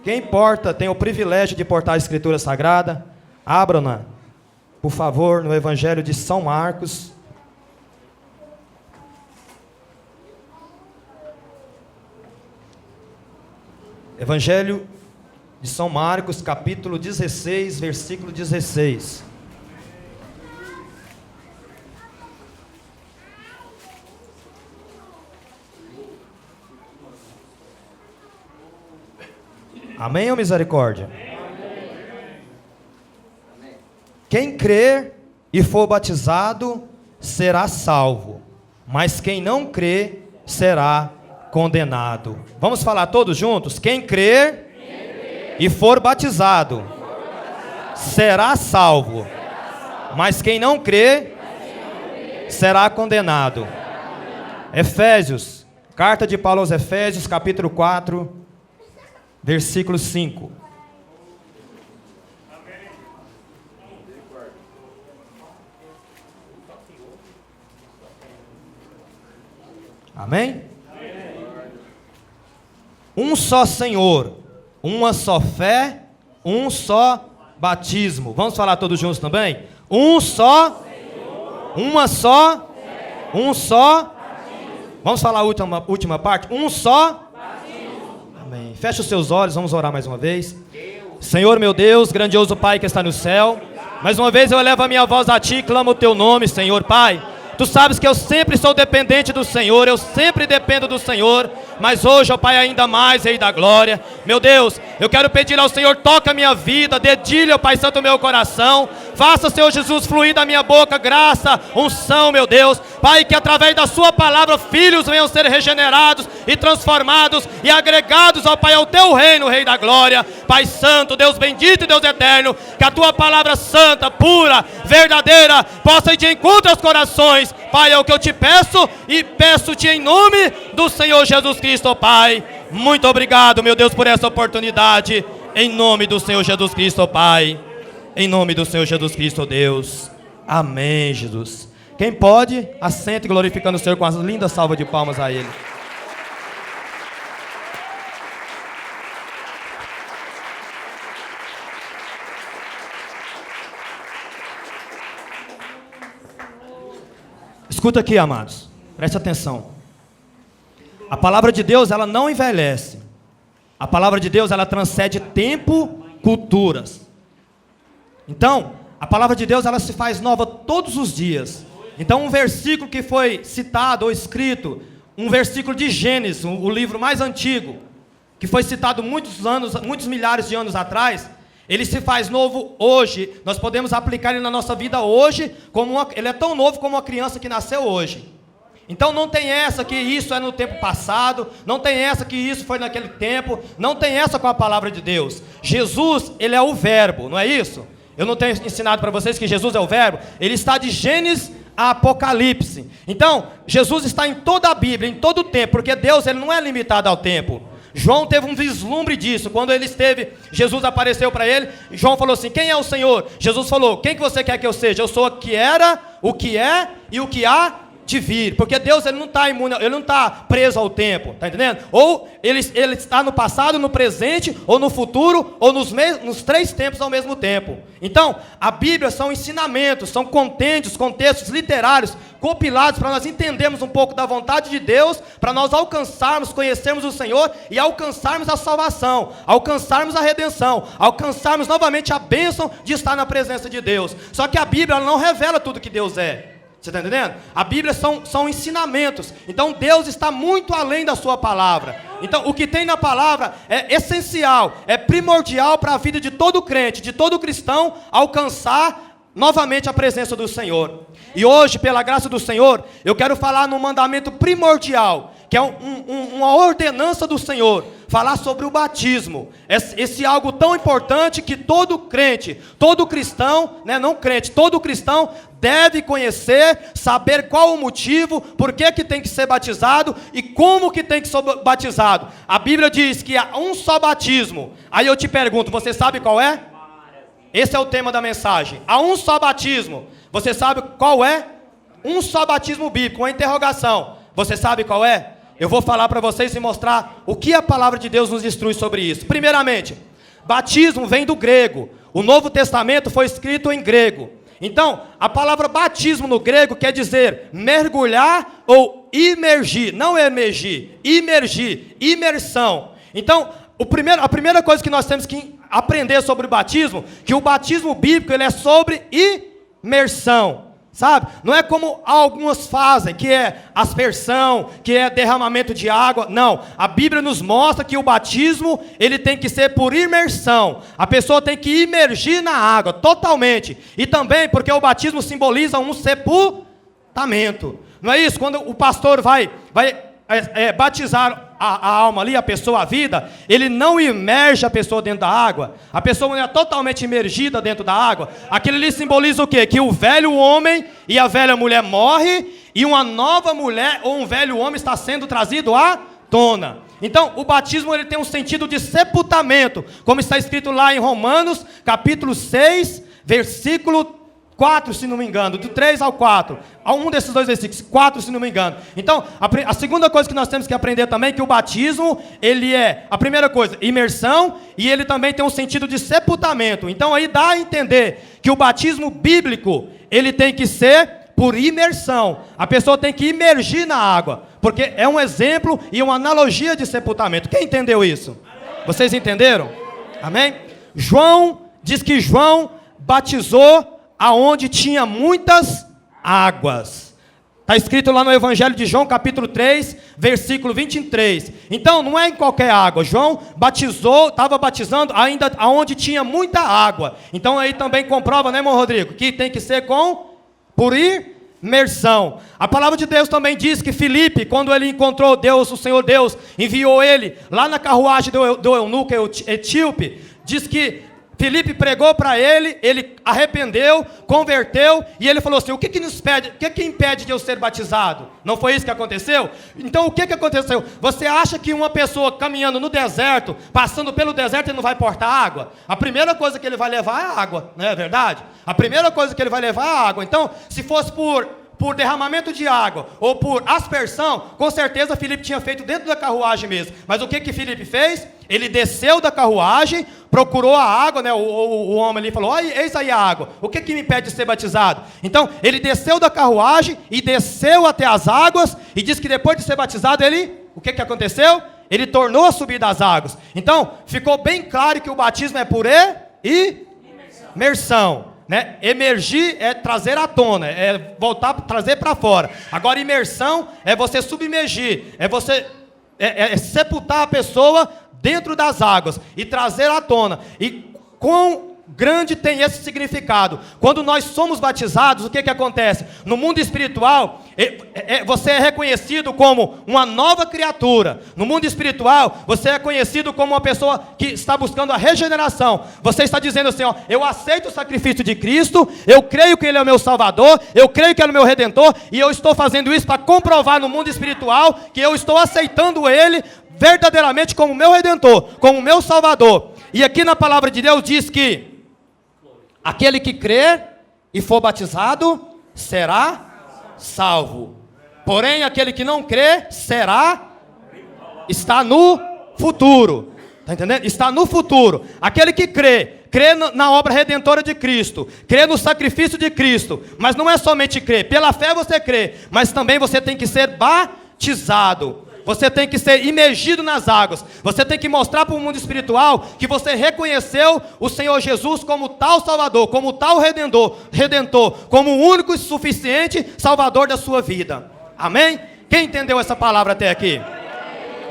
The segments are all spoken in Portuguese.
Quem porta, tem o privilégio de portar a Escritura Sagrada, abram-na, por favor, no Evangelho de São Marcos. Evangelho de São Marcos, capítulo 16, versículo 16. Amém ou misericórdia? Quem crer e for batizado será salvo, mas quem não crer será condenado. Vamos falar todos juntos? Quem crer e for batizado será salvo, mas quem não crer será condenado. Efésios, carta de Paulo aos Efésios, capítulo 4, versículo 5. Amém? Um só Senhor, uma só fé, um só batismo. Vamos falar todos juntos também? Um só, uma só, um só. Vamos falar a última parte? Um só. Amém. Feche os seus olhos, vamos orar mais uma vez. Senhor meu Deus, grandioso Pai que está no céu, mais uma vez eu elevo a minha voz a Ti e clamo o Teu nome, Senhor Pai. Tu sabes que eu sempre sou dependente do Senhor, eu sempre dependo do Senhor, mas hoje, ó Pai, ainda mais, Rei da Glória. Meu Deus, eu quero pedir ao Senhor, toca a minha vida, dedilha, ó Pai Santo, o meu coração. Faça, Senhor Jesus, fluir da minha boca graça, unção, meu Deus. Pai, que através da Sua palavra, filhos venham ser regenerados e transformados e agregados, ó Pai, ao Teu reino, Rei da Glória. Pai Santo, Deus bendito e Deus eterno, que a Tua palavra santa, pura, verdadeira, possa ir de encontro aos corações. Pai, é o que eu te peço e peço-te em nome do Senhor Jesus Cristo, Pai. Muito obrigado, meu Deus, por essa oportunidade. Em nome do Senhor Jesus Cristo, Pai. Em nome do Senhor Jesus Cristo, Deus. Amém, Jesus. Quem pode, assente glorificando o Senhor com as lindas salvas de palmas a Ele. Escuta aqui, amados, preste atenção. A palavra de Deus, ela não envelhece. A palavra de Deus, ela transcende tempo, culturas. Então, a palavra de Deus, ela se faz nova todos os dias. Então, um versículo que foi citado ou escrito, um versículo de Gênesis, o livro mais antigo, que foi citado muitos milhares de anos atrás, ele se faz novo hoje. Nós podemos aplicar ele na nossa vida hoje, ele é tão novo como uma criança que nasceu hoje. Então não tem essa que isso é no tempo passado, não tem essa que isso foi naquele tempo, não tem essa com a palavra de Deus. Jesus, ele é o verbo, não é isso? Eu não tenho ensinado para vocês que Jesus é o verbo? Ele está de Gênesis a Apocalipse. Então, Jesus está em toda a Bíblia, em todo o tempo, porque Deus, ele não é limitado ao tempo. João teve um vislumbre disso, quando Jesus apareceu para ele, João falou assim, quem é o Senhor? Jesus falou, quem que você quer que eu seja? Eu sou o que era, o que é e o que há de vir, porque Deus, ele não está imune, ele não está preso ao tempo, está entendendo? Ou ele está no passado, no presente, ou no futuro, ou nos três tempos ao mesmo tempo. Então, a Bíblia são ensinamentos, são contextos literários, compilados para nós entendermos um pouco da vontade de Deus, para nós alcançarmos, conhecermos o Senhor e alcançarmos a salvação, alcançarmos a redenção, alcançarmos novamente a bênção de estar na presença de Deus. Só que a Bíblia, ela não revela tudo que Deus é. Você está entendendo? A Bíblia são ensinamentos. Então Deus está muito além da sua palavra. Então o que tem na palavra é essencial, é primordial para a vida de todo crente, de todo cristão, alcançar novamente a presença do Senhor. E hoje, pela graça do Senhor, eu quero falar num mandamento primordial, que é uma ordenança do Senhor, falar sobre o batismo. Esse algo tão importante que todo crente, todo cristão, né, não crente, todo cristão deve conhecer, saber qual o motivo, por que tem que ser batizado e como que tem que ser batizado. A Bíblia diz que há um só batismo. Aí eu te pergunto, você sabe qual é? Esse é o tema da mensagem. Há um só batismo. Você sabe qual é? Um só batismo bíblico, uma interrogação. Você sabe qual é? Eu vou falar para vocês e mostrar o que a palavra de Deus nos instrui sobre isso. Primeiramente, batismo vem do grego. O Novo Testamento foi escrito em grego. Então, a palavra batismo no grego quer dizer mergulhar ou imergir. Não emergir, imergir, imersão. Então, a primeira coisa que nós temos que aprender sobre o batismo, que o batismo bíblico ele é sobre imersão. Sabe? Não é como algumas fazem, que é aspersão, que é derramamento de água. Não, a Bíblia nos mostra que o batismo, ele tem que ser por imersão. A pessoa tem que imergir na água, totalmente. E também porque o batismo simboliza um sepultamento. Não é isso? Quando o pastor vai batizar a alma ali, a pessoa, a vida, ele não imerge a pessoa dentro da água. A pessoa não é totalmente imergida dentro da água. Aquilo ali simboliza o quê? Que o velho homem e a velha mulher morrem e uma nova mulher ou um velho homem está sendo trazido à tona. Então, o batismo ele tem um sentido de sepultamento, como está escrito lá em Romanos, capítulo 6, versículo 4, se não me engano, do 3 ao 4, a um desses dois versículos, 4, se não me engano. Então, a segunda coisa que nós temos que aprender também é que o batismo, ele é, a primeira coisa, imersão, e ele também tem um sentido de sepultamento. Então, aí dá a entender que o batismo bíblico, ele tem que ser por imersão. A pessoa tem que imergir na água, porque é um exemplo e uma analogia de sepultamento. Quem entendeu isso? Vocês entenderam? Amém? João, diz que João batizou aonde tinha muitas águas. Está escrito lá no Evangelho de João, capítulo 3, versículo 23. Então, não é em qualquer água. João estava batizando ainda aonde tinha muita água. Então, aí também comprova, né, irmão Rodrigo? Que tem que ser por imersão. A palavra de Deus também diz que Filipe, quando ele encontrou Deus, o Senhor Deus, enviou ele lá na carruagem do eunuco etíope, diz que Filipe pregou para ele, ele arrependeu, converteu, e ele falou assim, o que impede de eu ser batizado? Não foi isso que aconteceu? Então o que aconteceu? Você acha que uma pessoa caminhando no deserto, passando pelo deserto, ele não vai portar água? A primeira coisa que ele vai levar é água, não é verdade? A primeira coisa que ele vai levar é água. Então, se fosse por derramamento de água, ou por aspersão, com certeza Filipe tinha feito dentro da carruagem mesmo. Mas o que Filipe fez? Ele desceu da carruagem, procurou a água, né? O homem ali falou, eis aí a água, o que me impede de ser batizado? Então, ele desceu da carruagem, e desceu até as águas, e diz que depois de ser batizado, o que aconteceu? Ele tornou a subir das águas. Então, ficou bem claro que o batismo é por imersão. Né? Emergir é trazer à tona, é voltar, trazer para fora. Agora, imersão é você submergir, é você sepultar a pessoa dentro das águas e trazer à tona. E quão grande tem esse significado? Quando nós somos batizados, o que acontece? No mundo espiritual, você é reconhecido como uma nova criatura. No mundo espiritual, você é conhecido como uma pessoa que está buscando a regeneração. Você está dizendo assim, eu aceito o sacrifício de Cristo, eu creio que Ele é o meu Salvador, eu creio que Ele é o meu Redentor, e eu estou fazendo isso para comprovar no mundo espiritual que eu estou aceitando Ele verdadeiramente como meu Redentor, como meu Salvador. E aqui na palavra de Deus diz que aquele que crer e for batizado será salvo. Porém, aquele que não crer está no futuro. Está entendendo? Está no futuro. Aquele que crê na obra redentora de Cristo, crê no sacrifício de Cristo, mas não é somente crer, pela fé você crê, mas também você tem que ser batizado. Você tem que ser imergido nas águas. Você tem que mostrar para o mundo espiritual que você reconheceu o Senhor Jesus como tal Salvador, como tal Redentor, como o único e suficiente Salvador da sua vida. Amém? Quem entendeu essa palavra até aqui?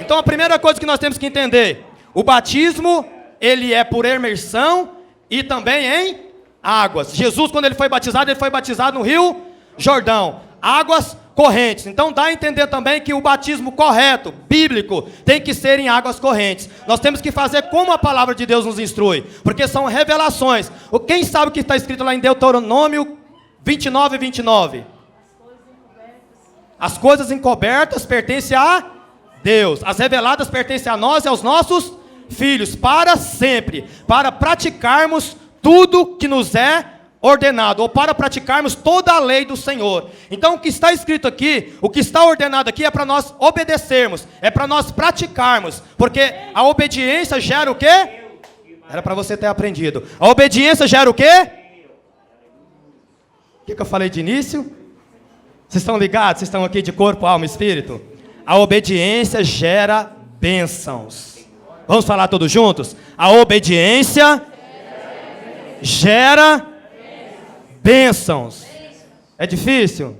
Então a primeira coisa que nós temos que entender, o batismo, ele é por imersão e também em águas. Jesus, quando ele foi batizado no Rio Jordão. Águas correntes. Então dá a entender também que o batismo correto, bíblico, tem que ser em águas correntes. Nós temos que fazer como a palavra de Deus nos instrui, porque são revelações. Quem sabe o que está escrito lá em Deuteronômio 29, 29? As coisas encobertas pertencem a Deus, as reveladas pertencem a nós e aos nossos filhos, para sempre, para praticarmos tudo que nos é ordenado, ou para praticarmos toda a lei do Senhor. Então o que está escrito aqui, o que está ordenado aqui é para nós obedecermos, é para nós praticarmos, porque a obediência gera o quê? Era para você ter aprendido. A obediência gera o quê? O que eu falei de início? Vocês estão ligados? Vocês estão aqui de corpo, alma e espírito? A obediência gera bênçãos. Vamos falar todos juntos? A obediência gera bênçãos. É difícil?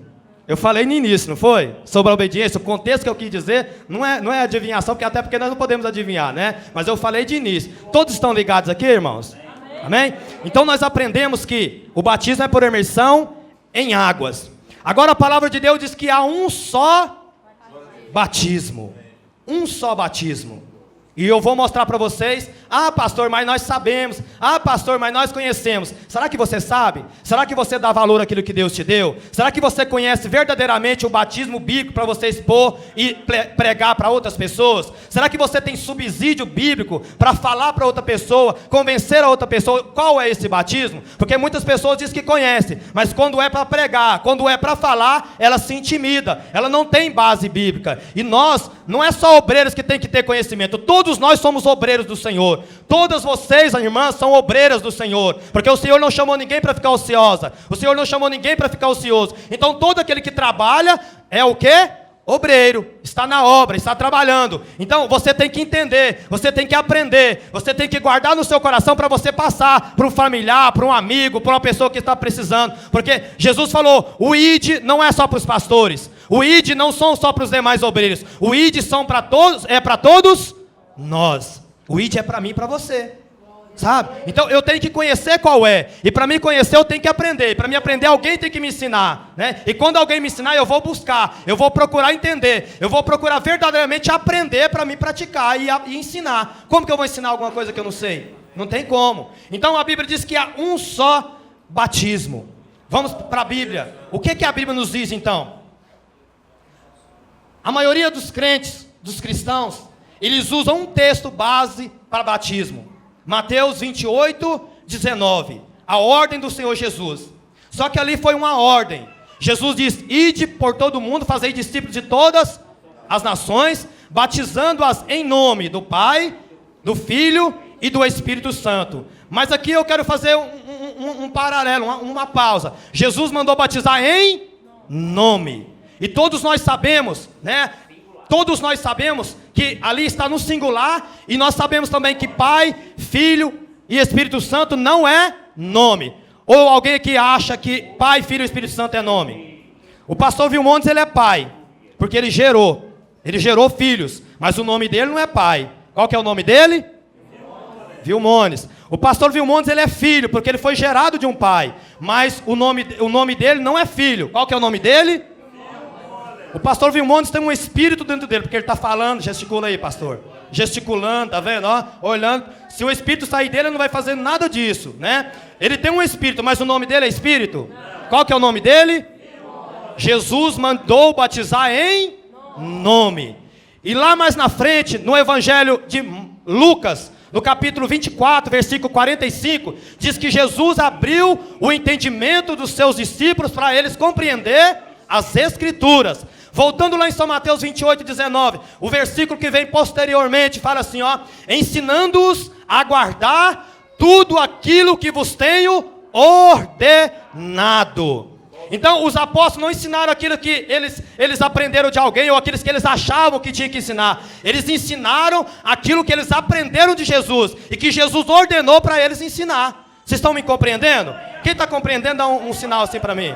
Eu falei no início, não foi? Sobre a obediência, o contexto que eu quis dizer não é adivinhação, até porque nós não podemos adivinhar, né? Mas eu falei de início. Todos estão ligados aqui, irmãos? Amém? Então nós aprendemos que o batismo é por imersão em águas. Agora a palavra de Deus diz que há um só batismo. Um só batismo. E eu vou mostrar para vocês, pastor, mas nós sabemos, pastor, mas nós conhecemos. Será que você sabe? Será que você dá valor àquilo que Deus te deu? Será que você conhece verdadeiramente o batismo bíblico para você expor e pregar para outras pessoas? Será que você tem subsídio bíblico para falar para outra pessoa, convencer a outra pessoa qual é esse batismo? Porque muitas pessoas dizem que conhecem, mas quando é para pregar, quando é para falar, ela se intimida, ela não tem base bíblica. E nós, não é só obreiros que tem que ter conhecimento, todos nós somos obreiros do Senhor. Todas vocês, irmãs, são obreiras do Senhor. Porque o Senhor não chamou ninguém para ficar ociosa. O Senhor não chamou ninguém para ficar ocioso. Então todo aquele que trabalha é o quê? Obreiro. Está na obra, está trabalhando. Então você tem que entender, você tem que aprender, você tem que guardar no seu coração para você passar para um familiar, para um amigo, para uma pessoa que está precisando. Porque Jesus falou, o ID não é só para os pastores. O ID não são só para os demais obreiros. O ID são para todos, é para todos nós. O ID é para mim e para você, sabe? Então eu tenho que conhecer qual é. E para mim conhecer eu tenho que aprender. Para mim aprender alguém tem que me ensinar, né? E quando alguém me ensinar eu vou buscar, eu vou procurar entender, eu vou procurar verdadeiramente aprender para me praticar e ensinar. Como que eu vou ensinar alguma coisa que eu não sei? Não tem como. Então a Bíblia diz que há um só batismo. Vamos para a Bíblia. O que a Bíblia nos diz então? A maioria dos crentes, dos cristãos, eles usam um texto base para batismo. Mateus 28, 19. A ordem do Senhor Jesus. Só que ali foi uma ordem. Jesus diz, ide por todo mundo, fazei discípulos de todas as nações, batizando-as em nome do Pai, do Filho e do Espírito Santo. Mas aqui eu quero fazer um paralelo, uma pausa. Jesus mandou batizar em nome. E todos nós sabemos, né? Todos nós sabemos que ali está no singular, e nós sabemos também que Pai, Filho e Espírito Santo não é nome. Ou alguém aqui acha que Pai, Filho e Espírito Santo é nome? O pastor Vilmontes, ele é pai, porque ele gerou filhos, mas o nome dele não é pai. Qual que é o nome dele? Vilmontes. O pastor Vilmontes, ele é filho, porque ele foi gerado de um pai, mas o nome dele não é filho. Qual que é o nome dele? O pastor Vilmontes tem um espírito dentro dele, porque ele está falando, gesticula aí, pastor. Gesticulando, tá vendo? Ó, olhando. Se o espírito sair dele, ele não vai fazer nada disso, né? Ele tem um espírito, mas o nome dele é espírito? Qual que é o nome dele? Jesus mandou batizar em nome. E lá mais na frente, no Evangelho de Lucas, no capítulo 24, versículo 45, diz que Jesus abriu o entendimento dos seus discípulos para eles compreender as Escrituras. Voltando lá em São Mateus 28, 19, o versículo que vem posteriormente fala assim, ó, ensinando-os a guardar tudo aquilo que vos tenho ordenado. Então os apóstolos não ensinaram aquilo que eles aprenderam de alguém, ou aqueles que eles achavam que tinham que ensinar. Eles ensinaram aquilo que eles aprenderam de Jesus, e que Jesus ordenou para eles ensinar. Vocês estão me compreendendo? Quem está compreendendo, dá um sinal assim para mim.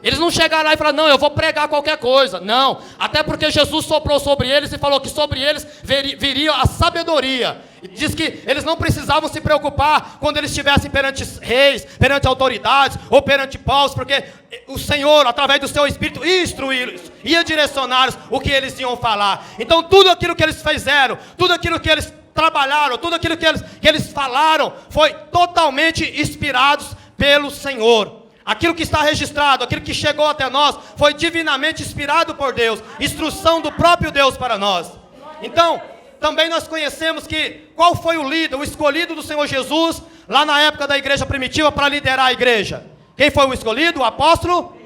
Eles não chegaram lá e falaram, não, eu vou pregar qualquer coisa. Não, até porque Jesus soprou sobre eles e falou que sobre eles viria a sabedoria. E diz que eles não precisavam se preocupar quando eles estivessem perante reis, perante autoridades ou perante povos, porque o Senhor, através do seu Espírito, ia instruí-los, ia direcioná-los o que eles iam falar. Então tudo aquilo que eles fizeram, tudo aquilo que eles trabalharam, tudo aquilo que eles falaram, foi totalmente inspirados pelo Senhor. Aquilo que está registrado, aquilo que chegou até nós, foi divinamente inspirado por Deus, instrução do próprio Deus para nós. Então, também nós conhecemos que, qual foi o líder, o escolhido do Senhor Jesus, lá na época da igreja primitiva para liderar a igreja? Quem foi o escolhido? O apóstolo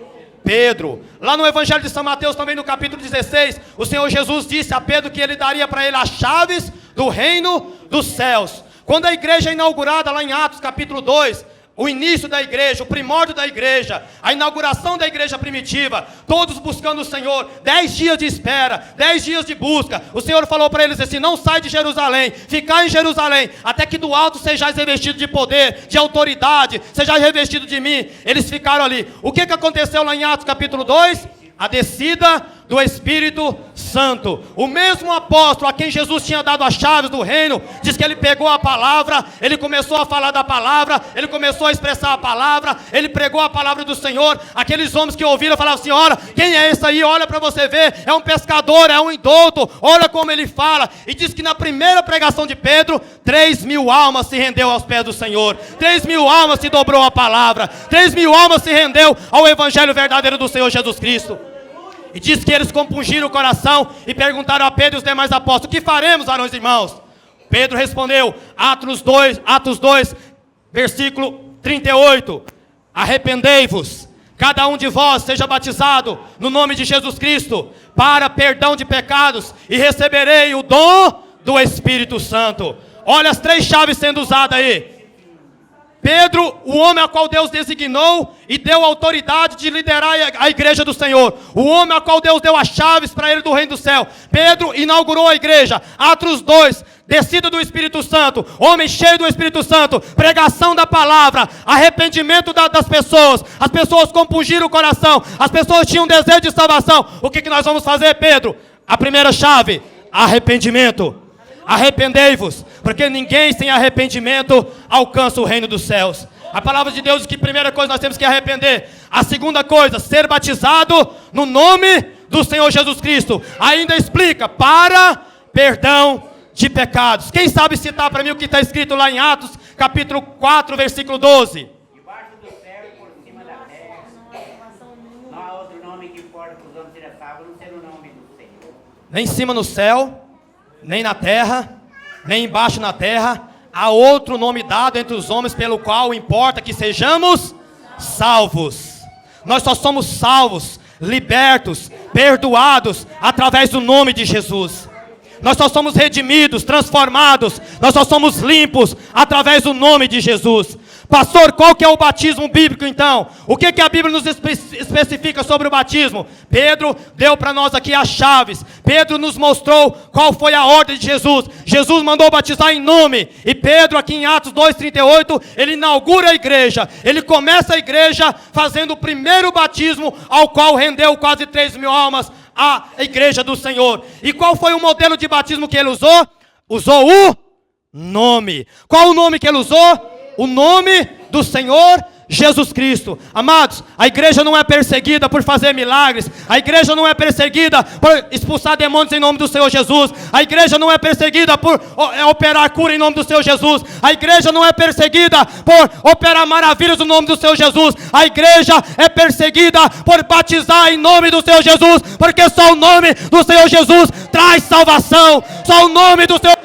Pedro. Lá no Evangelho de São Mateus, também no capítulo 16, o Senhor Jesus disse a Pedro que ele daria para ele as chaves do reino dos céus. Quando a igreja é inaugurada lá em Atos capítulo 2, o início da igreja, o primórdio da igreja, a inauguração da igreja primitiva, todos buscando o Senhor, 10 dias de espera, 10 dias de busca. O Senhor falou para eles assim: não sai de Jerusalém, ficai em Jerusalém, até que do alto sejais revestido de poder, de autoridade, sejais revestido de mim. Eles ficaram ali. O que aconteceu lá em Atos capítulo 2? A descida do Espírito Santo. O mesmo apóstolo a quem Jesus tinha dado as chaves do reino, diz que ele pegou a palavra, ele começou a falar da palavra, ele começou a expressar a palavra, ele pregou a palavra do Senhor. Aqueles homens que ouviram falavam assim: olha, quem é esse aí? Olha para você ver, é um pescador, é um indouto, olha como ele fala. E diz que na primeira pregação de Pedro, 3.000 almas se rendeu aos pés do Senhor, 3.000 almas se dobrou a palavra, 3.000 almas se rendeu ao evangelho verdadeiro do Senhor Jesus Cristo. E diz que eles compungiram o coração e perguntaram a Pedro e os demais apóstolos: o que faremos, varões e irmãos? Pedro respondeu, Atos 2, versículo 38, arrependei-vos, cada um de vós seja batizado no nome de Jesus Cristo, para perdão de pecados, e receberei o dom do Espírito Santo. Olha as 3 chaves sendo usadas aí. Pedro, o homem a qual Deus designou e deu autoridade de liderar a igreja do Senhor. O homem a qual Deus deu as chaves para ele do reino do céu. Pedro inaugurou a igreja. Atos 2, descida do Espírito Santo. Homem cheio do Espírito Santo. Pregação da palavra. Arrependimento das pessoas. As pessoas compungiram o coração. As pessoas tinham desejo de salvação. O que nós vamos fazer, Pedro? A primeira chave: arrependimento. Arrependei-vos, porque ninguém sem arrependimento alcança o reino dos céus. A palavra de Deus diz que a primeira coisa nós temos que arrepender. A segunda coisa, ser batizado no nome do Senhor Jesus Cristo. Ainda explica, para perdão de pecados. Quem sabe citar para mim o que está escrito lá em Atos, capítulo 4, versículo 12. Debaixo do céu e por cima da terra, não há outro nome que importa para os homens serem salvos, não ser o nome do Senhor. Nem em cima no céu, nem na terra, nem embaixo na terra, há outro nome dado entre os homens pelo qual importa que sejamos salvos. Nós só somos salvos, libertos, perdoados através do nome de Jesus. Nós só somos redimidos, transformados, nós só somos limpos através do nome de Jesus. Pastor, qual que é o batismo bíblico então? O que a Bíblia nos especifica sobre o batismo? Pedro deu para nós aqui as chaves. Pedro nos mostrou qual foi a ordem de Jesus. Jesus mandou batizar em nome. E Pedro aqui em Atos 2,38, ele inaugura a igreja. Ele começa a igreja fazendo o primeiro batismo, ao qual rendeu quase 3.000 almas à igreja do Senhor. E qual foi o modelo de batismo que ele usou? Usou o nome. Qual o nome que ele usou? O nome do Senhor Jesus Cristo. Amados, a igreja não é perseguida por fazer milagres. A igreja não é perseguida por expulsar demônios em nome do Senhor Jesus. A igreja não é perseguida por operar cura em nome do Senhor Jesus. A igreja não é perseguida por operar maravilhas no nome do Senhor Jesus. A igreja é perseguida por batizar em nome do Senhor Jesus, porque só o nome do Senhor Jesus traz salvação. Só o nome do Senhor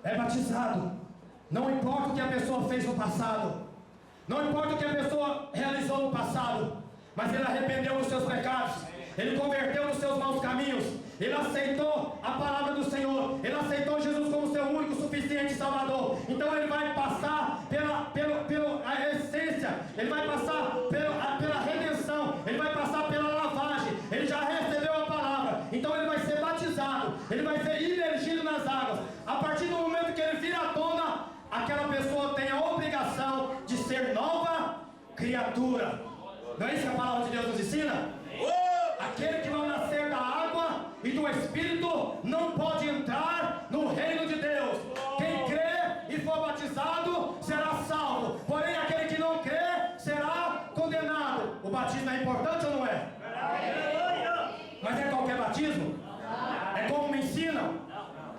é batizado. Não importa o que a pessoa fez no passado, não importa o que a pessoa realizou no passado, mas ele arrependeu dos seus pecados, ele converteu dos seus maus caminhos, ele aceitou a palavra do Senhor, ele aceitou Jesus como seu único, suficiente Salvador. Então ele vai passar pela essência, ele vai passar pela redenção, ele vai passar pela lavagem, ele já recebeu a palavra, então ele vai ser batizado, ele vai ser imergido nas águas. A partir do momento que ele vira à tona, aquela pessoa tem a obrigação de ser nova criatura. Não é isso que a palavra de Deus nos ensina? Aquele que não nascer da água e do Espírito não pode entrar no reino de Deus. Quem crê e for batizado será salvo, porém aquele que não crê será condenado. O batismo é importante ou não é? Mas é qualquer batismo? É como me ensinam?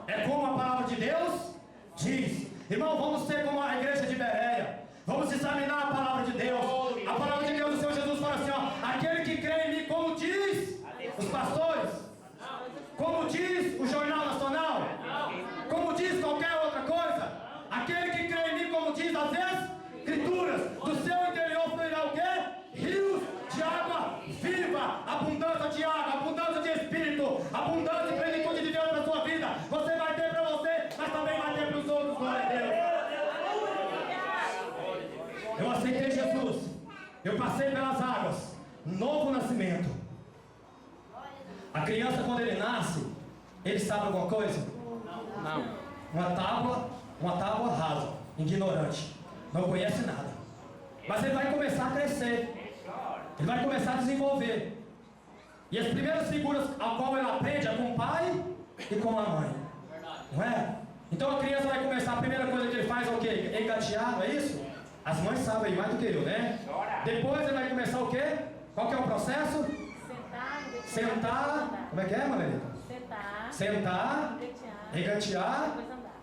É como a palavra de Deus diz. Irmão, vamos ser como a igreja de Bereia. Vamos examinar a palavra de Deus. A palavra de Deus, o Senhor Jesus fala assim, ó: aquele que crê em mim, como diz os pastores, como diz o Jornal Nacional, como diz qualquer outra coisa, aquele que crê em mim, como diz as Escrituras, do seu interior fluirá o quê? Rios de água viva, abundância de água, abundância de Espírito, abundância e plenitude de Deus na sua vida. Você vai ter para você, mas também vai ter para os outros. Glória a Deus. Eu aceitei Jesus, eu passei pelas águas, novo nascimento. A criança, quando ele nasce, ele sabe alguma coisa? Não. Uma tábua rasa, ignorante, não conhece nada. Mas ele vai começar a crescer, ele vai começar a desenvolver. E as primeiras figuras ao qual ele aprende é com o pai e com a mãe. Não é? Então a criança vai começar, a primeira coisa que ele faz é o quê? Engatear, não é isso? As mães sabem mais do que eu, né? Depois ele vai começar o quê? Qual que é o processo? Sentar. Como é que é, Malenita? Sentar, engatear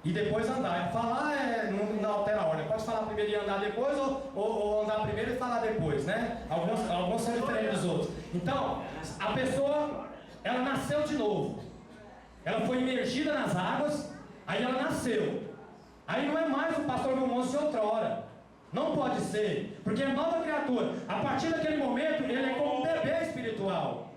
e depois andar. Falar não altera a ordem. Pode falar primeiro e andar depois, ou andar primeiro e falar depois, né? Alguns são diferentes dos outros. Então, a pessoa, ela nasceu de novo. Ela foi imergida nas águas, aí ela nasceu. Aí não é mais o pastor Vilmon de outrora. Não pode ser, porque é nova criatura. A partir daquele momento, ele é como um bebê espiritual.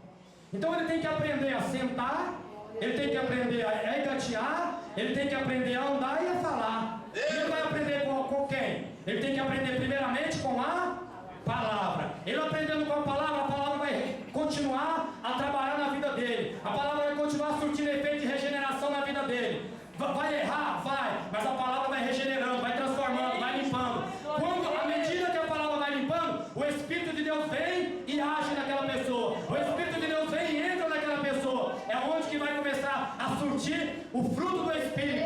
Então ele tem que aprender a sentar, ele tem que aprender a engatear, ele tem que aprender a andar e a falar. E ele vai aprender com quem? Ele tem que aprender primeiramente com a palavra. Ele aprendendo com a palavra vai continuar a trabalhar na vida dele. A palavra vai continuar surtindo efeito de regeneração na vida dele. Vai errar? Vai, mas a palavra vai regenerando, vai transformando, vai limpando. À medida que a palavra vai limpando, o Espírito de Deus vem e age naquela pessoa. O Espírito de Deus vem e entra naquela pessoa. É onde que vai começar a surtir o fruto do Espírito.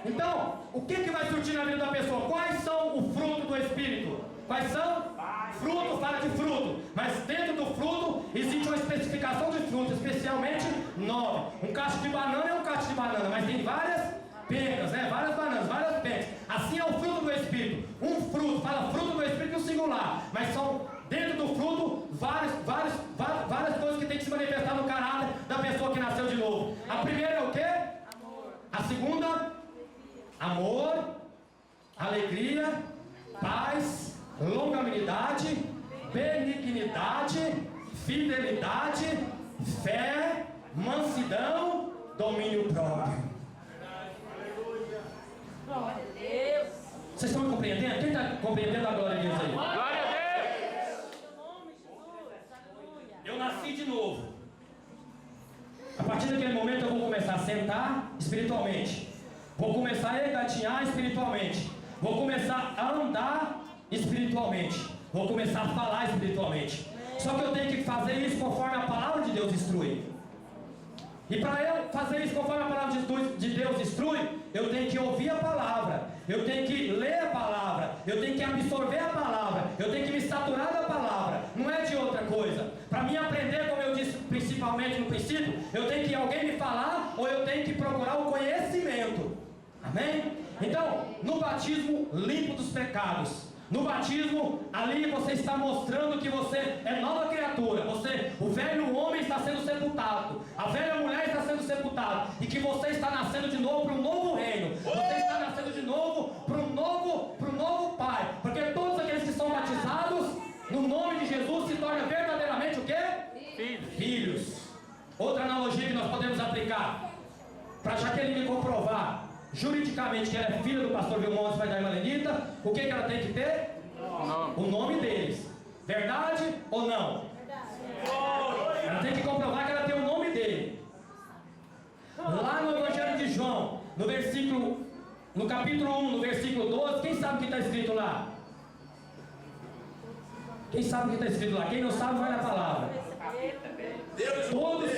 Então, o que vai surtir na vida da pessoa? Quais são o fruto do Espírito? Quais são? Fruto, fala de fruto. Mas dentro do fruto existe uma especificação de fruto, especialmente 9. Um cacho de banana é um cacho de banana, mas tem várias pencas, né? Várias bananas, várias pencas. Assim é o fruto do Espírito. Um fruto, fala fruto do Espírito no singular, mas são dentro do fruto várias coisas que tem que se manifestar no caráter da pessoa que nasceu de novo. A primeira é o quê? Amor. A segunda? Amor, alegria, paz, longanimidade, benignidade, fidelidade, fé, mansidão, domínio próprio. Glória a Deus. Vocês estão me compreendendo? Quem está compreendendo a glória de Deus aí? Glória a Deus. Eu nasci de novo. A partir daquele momento eu vou começar a sentar espiritualmente. Vou começar a engatinhar espiritualmente. Vou começar a andar espiritualmente. Vou começar a falar espiritualmente. Só que eu tenho que fazer isso conforme a palavra de Deus instrui. E para eu fazer isso conforme a palavra de Deus instrui, eu tenho que ouvir a palavra, eu tenho que ler a palavra, eu tenho que absorver a palavra, eu tenho que me saturar da palavra. Não é de outra coisa. Para mim aprender, como eu disse principalmente no princípio, eu tenho que alguém me falar, ou eu tenho que procurar o conhecimento. Amém? Então, no batismo limpo dos pecados, no batismo, ali você está mostrando que você é nova criatura. O velho homem está sendo sepultado, a velha mulher está sendo sepultada, e que você está nascendo de novo para um novo reino. Você está nascendo de novo para um novo Pai, porque todos aqueles que são batizados no nome de Jesus se tornam verdadeiramente o quê? Filhos. Outra analogia que nós podemos aplicar para Jaqueline comprovar juridicamente que ela é filha do pastor Vilmontes, pai da irmã Lenita, o que ela tem que ter? O nome deles. Verdade ou não? Verdade. Ela tem que comprovar que ela tem o nome dele. Lá no Evangelho de João, no capítulo 1, no versículo 12, quem sabe o que está escrito lá? Quem sabe o que está escrito lá? Quem não sabe, vai na palavra. Todos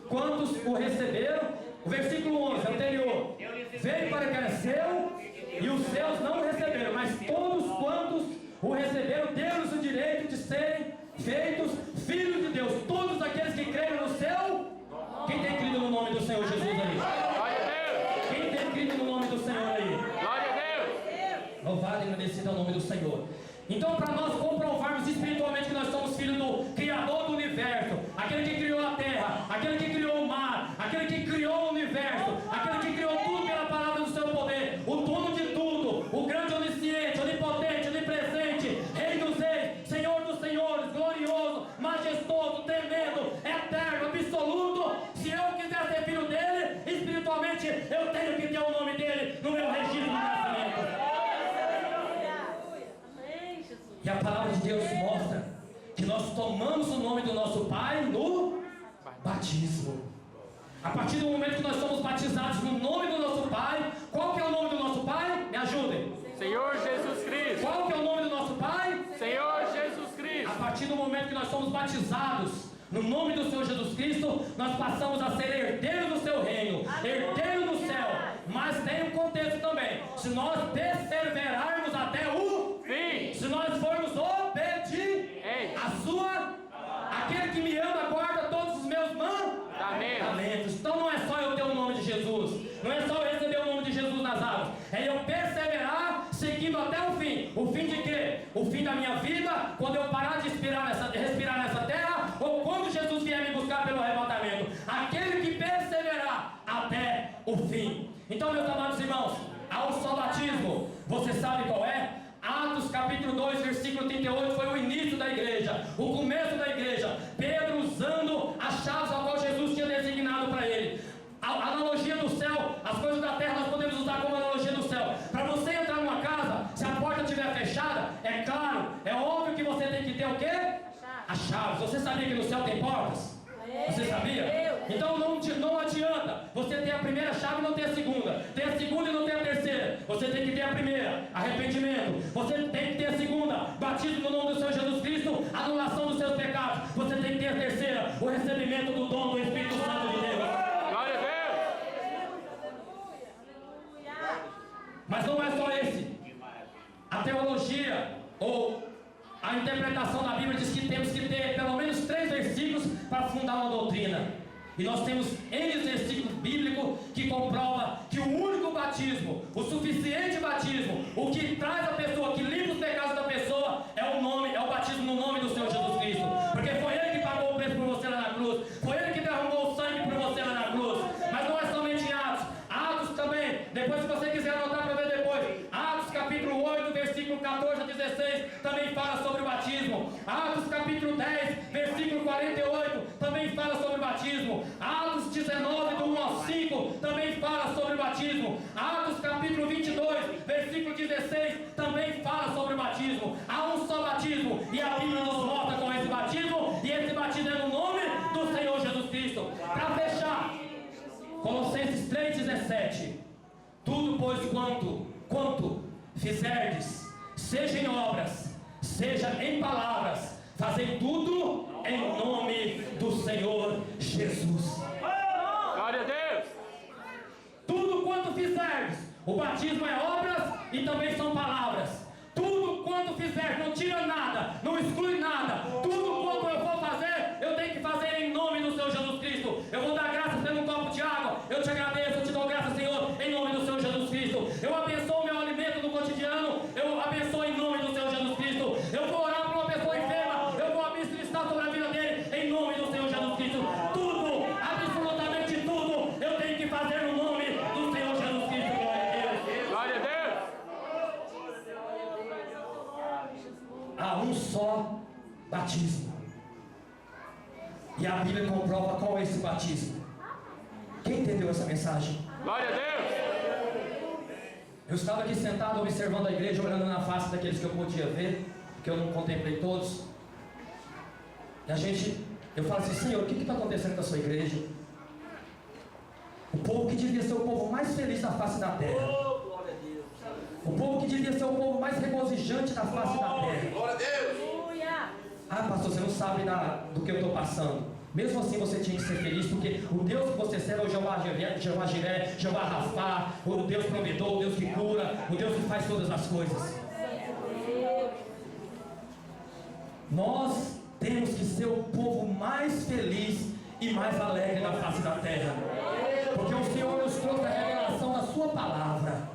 quantos o receberam, o versículo 11 anterior, veio para que era seu, e os seus não o receberam, mas todos quantos o receberam, deu-lhes o direito de serem feitos filhos de Deus, todos aqueles que creram no seu. Quem tem crido no nome do Senhor Jesus aí? Quem tem crido no nome do Senhor aí? Glória a Deus! Louvado e agradecido ao nome do Senhor. Então, para nós comprovarmos espiritualmente que nós somos filhos do Criador do Universo, aquele que criou a terra, aquele que criou o mar, aquele que criou o universo, aquele que criou tudo pela palavra do seu poder, o dono de tudo, o grande onisciente, onipotente, onipresente, Rei dos reis, Senhor dos senhores, glorioso, majestoso, tremendo, eterno, absoluto. Se eu quiser ser filho dele, espiritualmente eu tenho que ter o nome dele no meu registro de nascimento. E a palavra de Deus mostra que nós tomamos o nome do nosso Pai no batismo. A partir do momento que nós somos batizados no nome do nosso Pai, qual que é o nome do nosso Pai? Me ajudem. Senhor Jesus Cristo. Qual que é o nome do nosso Pai? Senhor Jesus Cristo. A partir do momento que nós somos batizados no nome do Senhor Jesus Cristo, nós passamos a ser herdeiros do seu reino, herdeiros do céu. Mas tem um contexto também. Se nós perseverarmos até o fim, se nós formos obedientes a sua, aquele que me ama guarda todos os meus mandamentos. Então não é só eu ter o nome de Jesus, não é só eu receber o nome de Jesus nas águas, é eu perseverar seguindo até o fim. O fim de quê? O fim da minha vida, quando eu parar de respirar nessa terra, ou quando Jesus vier me buscar pelo arrebatamento. Aquele que perseverar até o fim. Então, meus amados irmãos, há um só batismo. Você sabe qual é? Atos capítulo 2, versículo 38 foi o início da igreja, o começo da igreja. Pedro usando as chaves ao qual Jesus tinha designado para ele. A analogia do céu, as coisas da terra nós podemos usar como analogia do céu. Para você entrar numa casa, se a porta estiver fechada, é claro, é óbvio que você tem que ter o quê? As chaves. Você sabia que no céu tem portas? Você sabia? Então não adianta você ter a primeira chave e não ter a segunda, ter a segunda e não ter a terceira. Você tem que ter a primeira, arrependimento. Você tem que ter a segunda, batismo no nome do Senhor Jesus Cristo, anulação dos seus pecados. Você tem que ter a terceira, o recebimento do dom do Espírito Santo de Deus. Glória a Deus! Mas não é só esse. A teologia ou a interpretação da Bíblia diz que temos que ter pelo menos 3 versículos para fundar uma doutrina. E nós temos N versículos bíblicos que comprova que o único batismo, o suficiente batismo, o que traz a pessoa, que limpa os pecados da pessoa, é o batismo no nome do Senhor Jesus Cristo. Porque foi Ele que pagou o preço por você lá na cruz, foi Ele que derramou o sangue por você lá na cruz. Mas não é somente em Atos. Atos também, depois se você quiser anotar para ver depois, Atos capítulo 8, versículo 14 a 16, também fala sobre o batismo. Atos capítulo 10, versículo 48, também fala sobre o batismo. Atos 19, do 1 ao 5, também fala sobre o batismo. Atos capítulo 22, versículo 16, também fala sobre o batismo. Há um só batismo, e a Bíblia nos mostra com esse batismo, e esse batismo é no nome do Senhor Jesus Cristo. Para fechar, Colossenses 3,17: tudo, pois, quanto fizerdes, seja em obras, seja em palavras, fazei tudo em nome do Senhor Jesus. Glória a Deus! Tudo quanto fizerdes, o batismo é obras e também são palavras. Tudo quanto fizer, não tira nada, não exclui nada. Tudo quanto eu for fazer, eu tenho que fazer em nome do Senhor Jesus Cristo. Eu vou dar graças pelo copo de água, eu te agradeço, eu te dou graças, Senhor, em nome do Senhor Jesus Cristo. Eu abençoo o meu alimento no cotidiano, eu abençoo em nome do Senhor Jesus Cristo. Eu vou orar para uma pessoa enferma, eu vou ministrar sobre a vida dele, em nome do Senhor Jesus Cristo. Tudo, absolutamente tudo, eu tenho que fazer no nome do Senhor Jesus Cristo. Glória a Deus. Glória a Deus! Há um só batismo. E a Bíblia comprova qual é esse batismo. Quem entendeu essa mensagem? Glória a Deus! Eu estava aqui sentado observando a igreja, olhando na face daqueles que eu podia ver, porque eu não contemplei todos. E eu falo assim: Senhor, o que está acontecendo com a sua igreja? O povo que devia ser o povo mais feliz da face da terra, o povo que devia ser o povo mais regozijante da face da terra, Glória a Deus! Ah, pastor, você não sabe do que eu estou passando. Mesmo assim você tinha que ser feliz, porque o Deus que você serve é o Jeová Jiré, Jeová Rafá, o Deus provedor, o Deus que cura, o Deus que faz todas as coisas. Nós temos que ser o povo mais feliz e mais alegre na face da terra, porque o Senhor nos trouxe a revelação da sua palavra.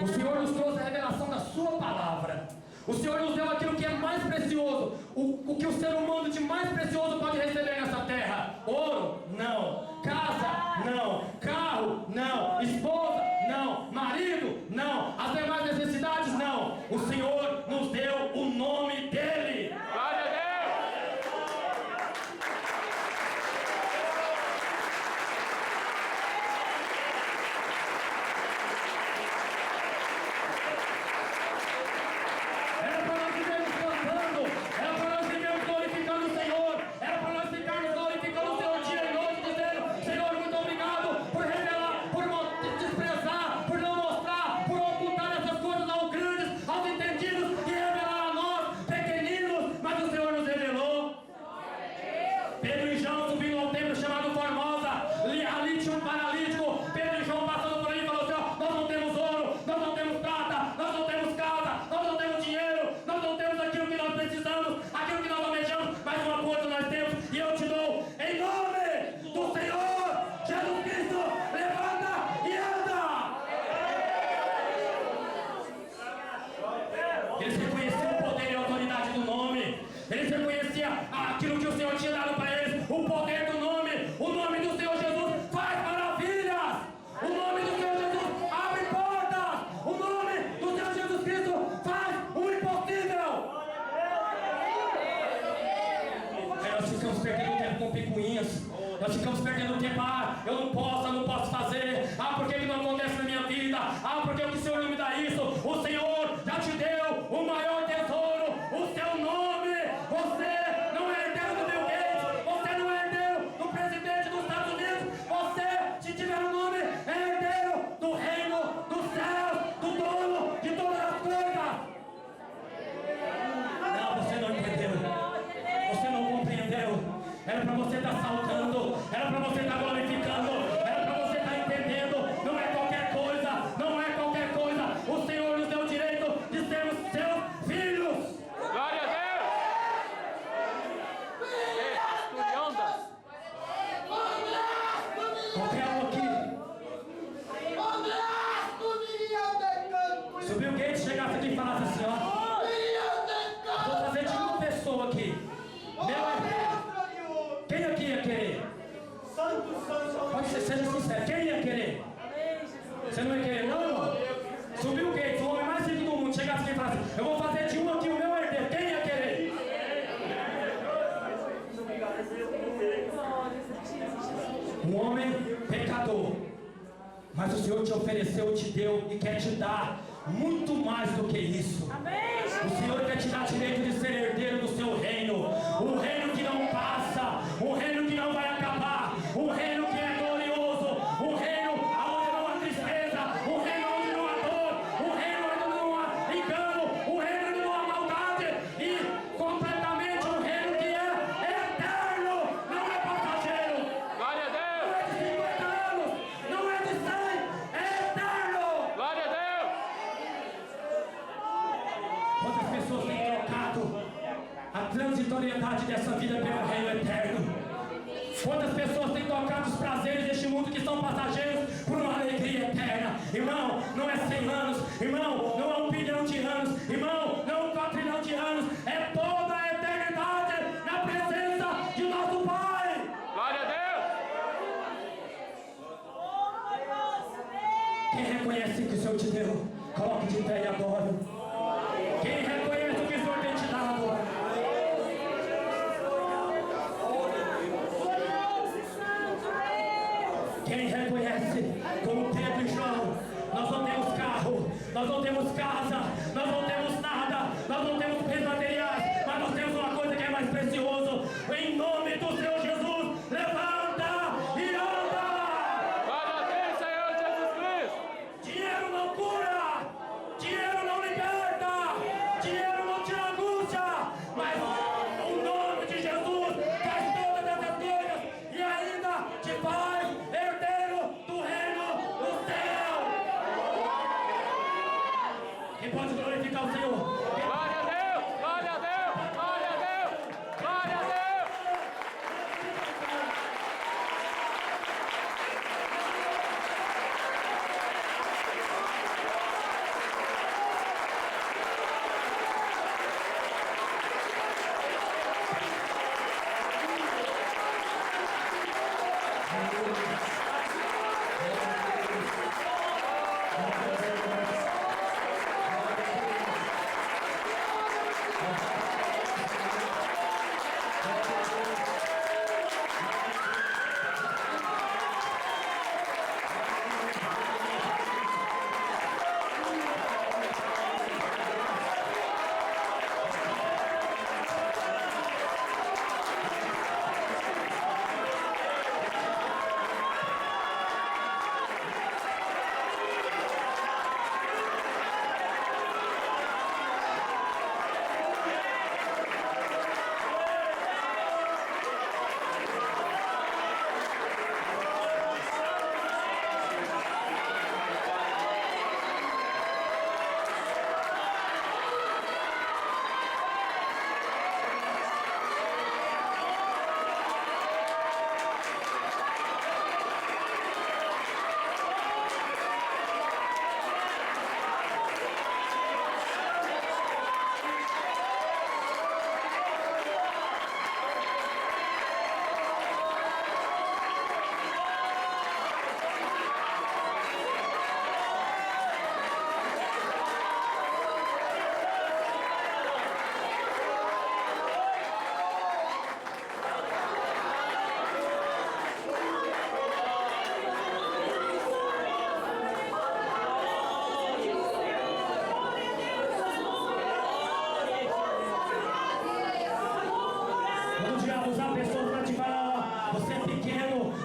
O Senhor nos trouxe a revelação da sua palavra. O Senhor nos deu aquilo que é mais precioso, o que o ser humano de mais precioso pode receber nessa terra. Ouro, não. Casa, não. Carro, não. Esposa, não. Marido, não. As demais necessidades, não. O Senhor nos deu o nome dEle. Glória a Deus! Nós ficamos perdendo tempo. Eu não posso fazer. Por que não acontece na minha vida? Porque o Senhor não me dá isso. O Senhor já te deu o maior tesouro, o seu nome. Você não é herdeiro do Bill Gates, você não é herdeiro do presidente dos Estados Unidos. Você, se tiver um nome, é herdeiro do reino dos céus, do dono de todas as coisas. Não, você não entendeu. Você não compreendeu. Era para você estar saltando, era para você estar glorificando, era para você estar entendendo. Não é qualquer coisa, não é qualquer coisa. O Senhor nos deu o direito de sermos seus filhos. Glória a Deus! Estudiandas! Qualquer um aqui. Se o Bill Gates chegasse aqui e falasse assim, ó, vou fazer de uma pessoa aqui. Quem aqui ia querer? Pode ser, seja sincero. Quem ia querer? Você não ia querer, não, irmão? Se o Bill Gates, o homem mais rico do mundo, chegasse aqui e falasse, eu vou fazer de um aqui o meu herdeiro. Quem ia querer? Um homem pecador. Mas o Senhor te ofereceu, te deu e quer te dar muito mais do que isso. O Senhor quer te dar direito de ser herdeiro do seu reino. O reino que não passa, o reino que não vai acabar, o reino que é glorioso, o reino onde não há tristeza, o reino onde não há dor, o reino onde não há engano, o reino onde não há maldade, e completamente o reino que é eterno, não é passageiro. Glória a Deus! Não é de 50 anos, não é de 100, é eterno. Glória a Deus! Quantas pessoas têm trocado a transitoriedade dessa vida pelo reino eterno? Quantas pessoas têm trocado os prazeres deste mundo que são passageiros por uma alegria eterna? Irmão, não é 100 anos, irmão, não é 1 bilhão de anos, irmão, não é 1 quatrilhão de anos, é toda a eternidade na presença de nosso Pai. Glória a Deus! Quem reconhece que o Senhor te deu, coloque de pé agora. Quem reconhece o que o Senhor tem te dado? Quem reconhece, como Pedro e João, nós não temos carro, nós não temos casa, nós não temos nada, nós não temos bens materiais, mas nós temos uma coisa que é mais precioso. Em nome do Senhor Jesus, levanta e anda! Glória a Deus, Senhor Jesus Cristo! Dinheiro não cura, dinheiro não liberta, dinheiro não tira angústia, mas pode glorificar o Senhor. Glória a Deus! Glória a Deus! Glória a Deus! Glória a Deus!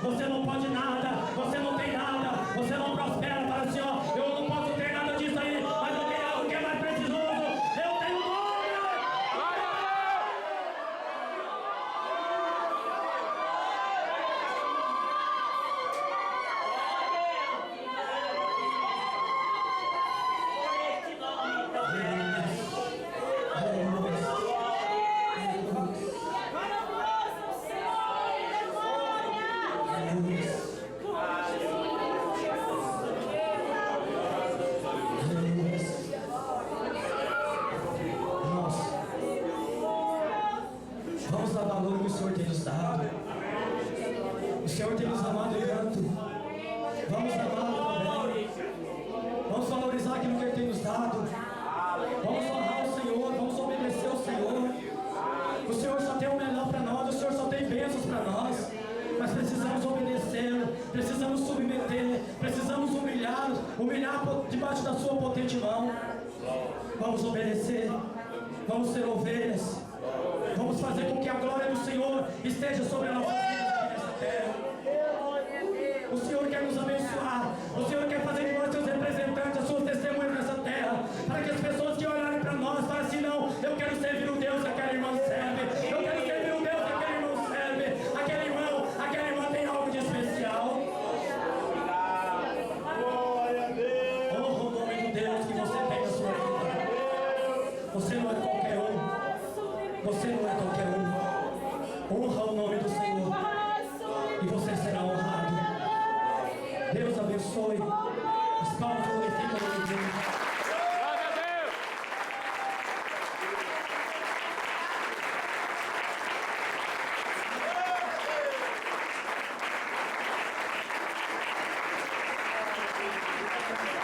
Você não pode nada, você não tem nada, você não prospera. Fala assim, ó, eu não posso ter nada disso aí, mas eu tenho algo que é mais precioso. Eu tenho um nome. Glória a Deus! Vamos dar valor que o Senhor tem nos dado. O Senhor tem nos amado tanto. Vamos amá-lo também. Vamos valorizar aquilo que Ele tem nos dado. Vamos honrar o Senhor. Vamos obedecer ao Senhor. O Senhor só tem o melhor para nós. O Senhor só tem bênçãos para nós. Mas precisamos obedecê-lo. Precisamos submeter. Precisamos humilhar debaixo da sua potente mão. Vamos obedecer. Vamos ser ovelhas. Vamos fazer com que a glória do Senhor esteja sobre a nossa vida aqui nessa terra. O Senhor quer nos abençoar. O Senhor quer fazer de nós seus representantes, as suas testemunhas nessa terra, para que as pessoas que olharem para nós falem assim: não, eu quero servir o Deus que aquela irmã serve. Eu quero servir o Deus que aquele irmão serve. Aquela irmã tem algo de especial. Honra o nome do Deus que você tem na sua vida. Você não é qualquer um. Você não é qualquer um.